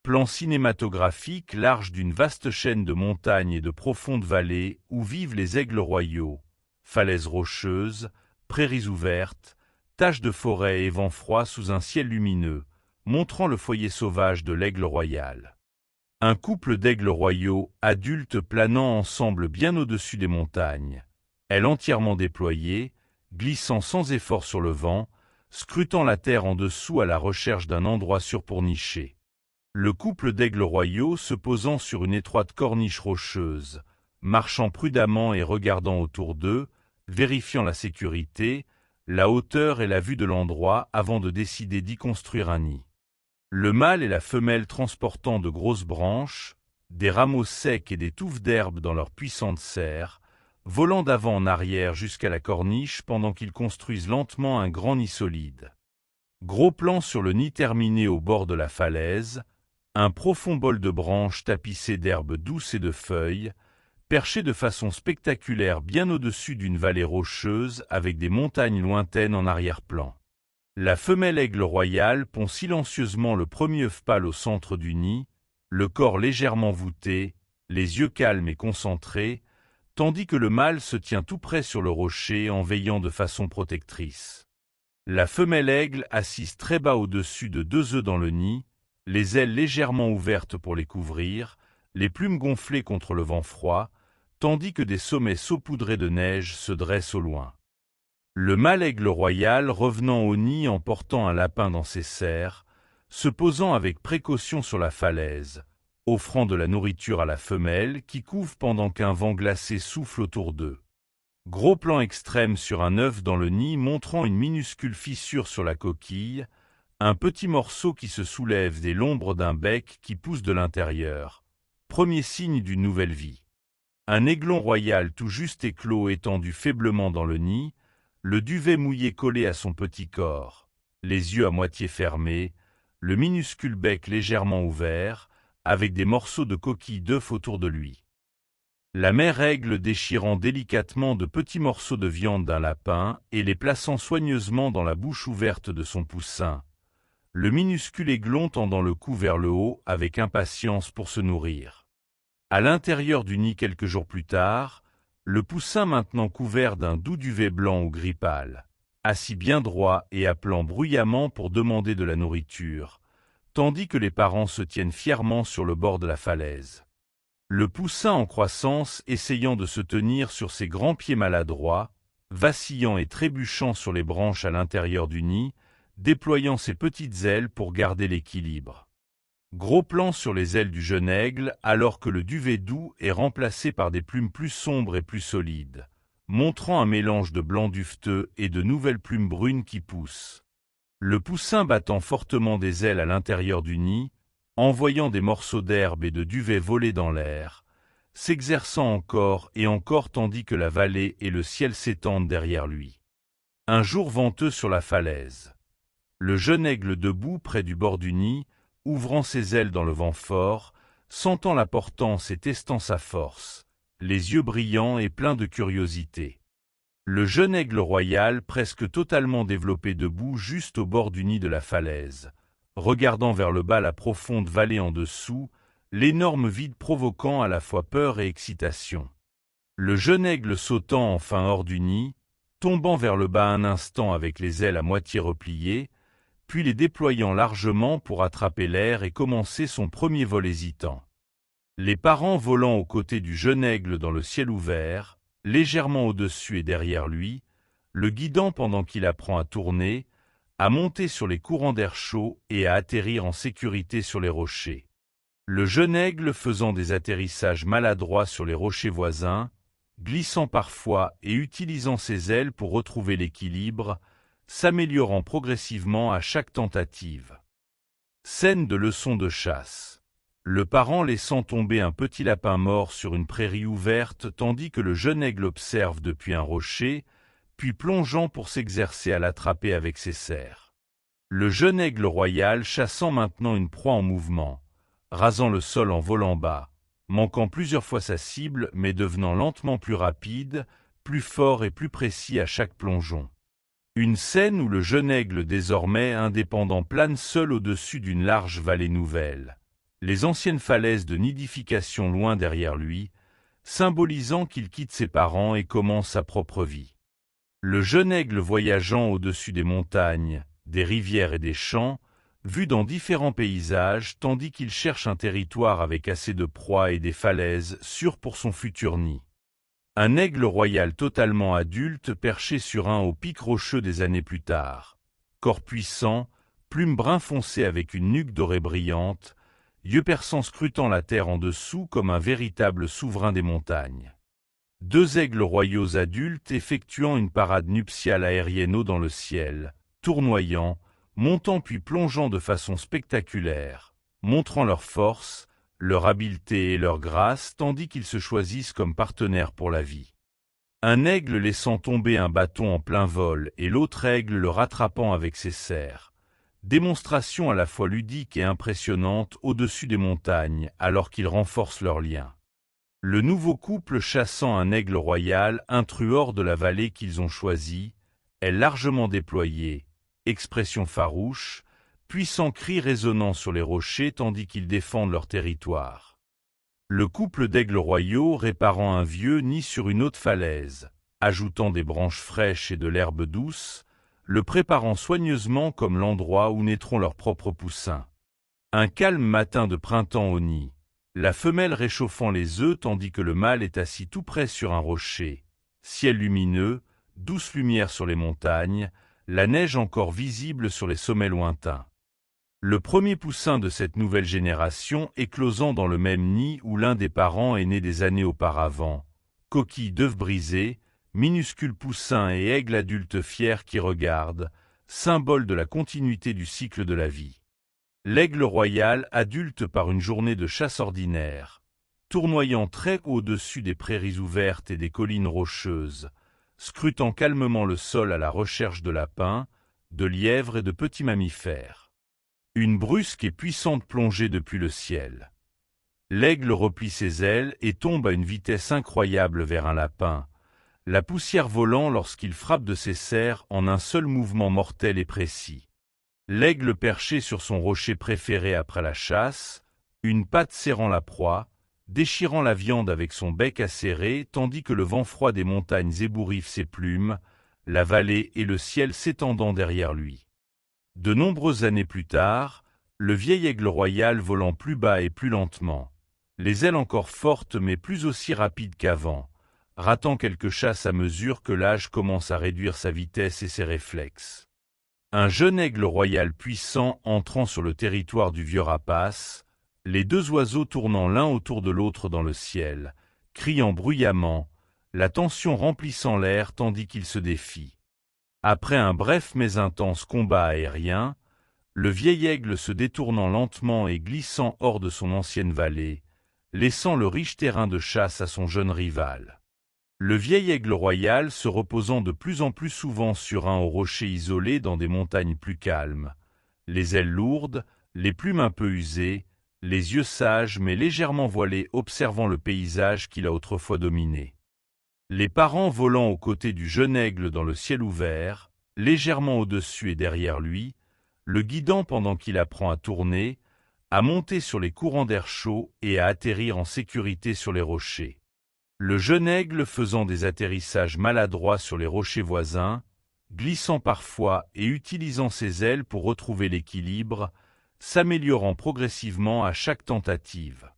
Plan cinématographique large d'une vaste chaîne de montagnes et de profondes vallées où vivent les aigles royaux, falaises rocheuses, prairies ouvertes, taches de forêt et vents froids sous un ciel lumineux, montrant le foyer sauvage de l'aigle royal. Un couple d'aigles royaux, adultes planant ensemble bien au-dessus des montagnes, ailes entièrement déployées, glissant sans effort sur le vent, scrutant la terre en dessous à la recherche d'un endroit sûr pour nicher. Le couple d'aigles royaux se posant sur une étroite corniche rocheuse, marchant prudemment et regardant autour d'eux, vérifiant la sécurité, la hauteur et la vue de l'endroit avant de décider d'y construire un nid. Le mâle et la femelle transportant de grosses branches, des rameaux secs et des touffes d'herbe dans leurs puissantes serres, volant d'avant en arrière jusqu'à la corniche pendant qu'ils construisent lentement un grand nid solide. Gros plan sur le nid terminé au bord de la falaise, un profond bol de branches tapissé d'herbes douces et de feuilles, perché de façon spectaculaire bien au-dessus d'une vallée rocheuse avec des montagnes lointaines en arrière-plan. La femelle aigle royale pond silencieusement le premier œuf pâle au centre du nid, le corps légèrement voûté, les yeux calmes et concentrés, tandis que le mâle se tient tout près sur le rocher en veillant de façon protectrice. La femelle aigle assise très bas au-dessus de 2 œufs dans le nid, les ailes légèrement ouvertes pour les couvrir, les plumes gonflées contre le vent froid, tandis que des sommets saupoudrés de neige se dressent au loin. Le mâle aigle royal revenant au nid en portant un lapin dans ses serres, se posant avec précaution sur la falaise, offrant de la nourriture à la femelle qui couve pendant qu'un vent glacé souffle autour d'eux. Gros plan extrême sur un œuf dans le nid montrant une minuscule fissure sur la coquille, un petit morceau qui se soulève dès l'ombre d'un bec qui pousse de l'intérieur, premier signe d'une nouvelle vie. Un aiglon royal tout juste éclos étendu faiblement dans le nid, le duvet mouillé collé à son petit corps, les yeux à moitié fermés, le minuscule bec légèrement ouvert, avec des morceaux de coquille d'œuf autour de lui. La mère aigle déchirant délicatement de petits morceaux de viande d'un lapin et les plaçant soigneusement dans la bouche ouverte de son poussin, le minuscule aiglon tendant le cou vers le haut avec impatience pour se nourrir. À l'intérieur du nid quelques jours plus tard, le poussin maintenant couvert d'un doux duvet blanc ou gris pâle, assis bien droit et appelant bruyamment pour demander de la nourriture, tandis que les parents se tiennent fièrement sur le bord de la falaise. Le poussin en croissance essayant de se tenir sur ses grands pieds maladroits, vacillant et trébuchant sur les branches à l'intérieur du nid, déployant ses petites ailes pour garder l'équilibre. Gros plan sur les ailes du jeune aigle alors que le duvet doux est remplacé par des plumes plus sombres et plus solides, montrant un mélange de blanc duveteux et de nouvelles plumes brunes qui poussent. Le poussin battant fortement des ailes à l'intérieur du nid, envoyant des morceaux d'herbe et de duvet voler dans l'air, s'exerçant encore et encore tandis que la vallée et le ciel s'étendent derrière lui. Un jour venteux sur la falaise. Le jeune aigle debout près du bord du nid, ouvrant ses ailes dans le vent fort, sentant la portance et testant sa force, les yeux brillants et pleins de curiosité. Le jeune aigle royal presque totalement développé debout juste au bord du nid de la falaise, regardant vers le bas la profonde vallée en dessous, l'énorme vide provoquant à la fois peur et excitation. Le jeune aigle sautant enfin hors du nid, tombant vers le bas un instant avec les ailes à moitié repliées, puis les déployant largement pour attraper l'air et commencer son premier vol hésitant. Les parents volant aux côtés du jeune aigle dans le ciel ouvert, légèrement au-dessus et derrière lui, le guidant pendant qu'il apprend à tourner, à monter sur les courants d'air chaud et à atterrir en sécurité sur les rochers. Le jeune aigle faisant des atterrissages maladroits sur les rochers voisins, glissant parfois et utilisant ses ailes pour retrouver l'équilibre, s'améliorant progressivement à chaque tentative. Scène de leçon de chasse. Le parent laissant tomber un petit lapin mort sur une prairie ouverte tandis que le jeune aigle observe depuis un rocher, puis plongeant pour s'exercer à l'attraper avec ses serres. Le jeune aigle royal chassant maintenant une proie en mouvement, rasant le sol en volant bas, manquant plusieurs fois sa cible mais devenant lentement plus rapide, plus fort et plus précis à chaque plongeon. Une scène où le jeune aigle désormais indépendant plane seul au-dessus d'une large vallée nouvelle, les anciennes falaises de nidification loin derrière lui, symbolisant qu'il quitte ses parents et commence sa propre vie. Le jeune aigle voyageant au-dessus des montagnes, des rivières et des champs, vu dans différents paysages tandis qu'il cherche un territoire avec assez de proie et des falaises sûres pour son futur nid. Un aigle royal totalement adulte perché sur un haut pic rocheux des années plus tard. Corps puissant, plumes brun foncé avec une nuque dorée brillante, yeux perçants scrutant la terre en dessous comme un véritable souverain des montagnes. Deux aigles royaux adultes effectuant une parade nuptiale aérienne haut dans le ciel, tournoyant, montant puis plongeant de façon spectaculaire, montrant leur force, leur habileté et leur grâce tandis qu'ils se choisissent comme partenaires pour la vie. Un aigle laissant tomber un bâton en plein vol et l'autre aigle le rattrapant avec ses serres. Démonstration à la fois ludique et impressionnante au-dessus des montagnes alors qu'ils renforcent leur lien. Le nouveau couple chassant un aigle royal intrus hors de la vallée qu'ils ont choisie est largement déployé, expression farouche, puissants cris résonnant sur les rochers tandis qu'ils défendent leur territoire. Le couple d'aigles royaux réparant un vieux nid sur une haute falaise, ajoutant des branches fraîches et de l'herbe douce, le préparant soigneusement comme l'endroit où naîtront leurs propres poussins. Un calme matin de printemps au nid, la femelle réchauffant les œufs tandis que le mâle est assis tout près sur un rocher, ciel lumineux, douce lumière sur les montagnes, la neige encore visible sur les sommets lointains. Le premier poussin de cette nouvelle génération éclosant dans le même nid où l'un des parents est né des années auparavant. Coquille d'œuf brisé, minuscule poussin et aigle adulte fier qui regarde, symbole de la continuité du cycle de la vie. L'aigle royal adulte par une journée de chasse ordinaire, tournoyant très haut au-dessus des prairies ouvertes et des collines rocheuses, scrutant calmement le sol à la recherche de lapins, de lièvres et de petits mammifères. Une brusque et puissante plongée depuis le ciel. L'aigle replie ses ailes et tombe à une vitesse incroyable vers un lapin, la poussière volant lorsqu'il frappe de ses serres en un seul mouvement mortel et précis. L'aigle perché sur son rocher préféré après la chasse, une patte serrant la proie, déchirant la viande avec son bec acéré tandis que le vent froid des montagnes ébouriffe ses plumes, la vallée et le ciel s'étendant derrière lui. De nombreuses années plus tard, le vieil aigle royal volant plus bas et plus lentement, les ailes encore fortes mais plus aussi rapides qu'avant, ratant quelques chasses à mesure que l'âge commence à réduire sa vitesse et ses réflexes. Un jeune aigle royal puissant entrant sur le territoire du vieux rapace, les deux oiseaux tournant l'un autour de l'autre dans le ciel, criant bruyamment, la tension remplissant l'air tandis qu'ils se défient. Après un bref mais intense combat aérien, le vieil aigle se détournant lentement et glissant hors de son ancienne vallée, laissant le riche terrain de chasse à son jeune rival. Le vieil aigle royal se reposant de plus en plus souvent sur un rocher isolé dans des montagnes plus calmes, les ailes lourdes, les plumes un peu usées, les yeux sages mais légèrement voilés observant le paysage qu'il a autrefois dominé. Les parents volant aux côtés du jeune aigle dans le ciel ouvert, légèrement au-dessus et derrière lui, le guidant pendant qu'il apprend à tourner, à monter sur les courants d'air chaud et à atterrir en sécurité sur les rochers. Le jeune aigle faisant des atterrissages maladroits sur les rochers voisins, glissant parfois et utilisant ses ailes pour retrouver l'équilibre, s'améliorant progressivement à chaque tentative.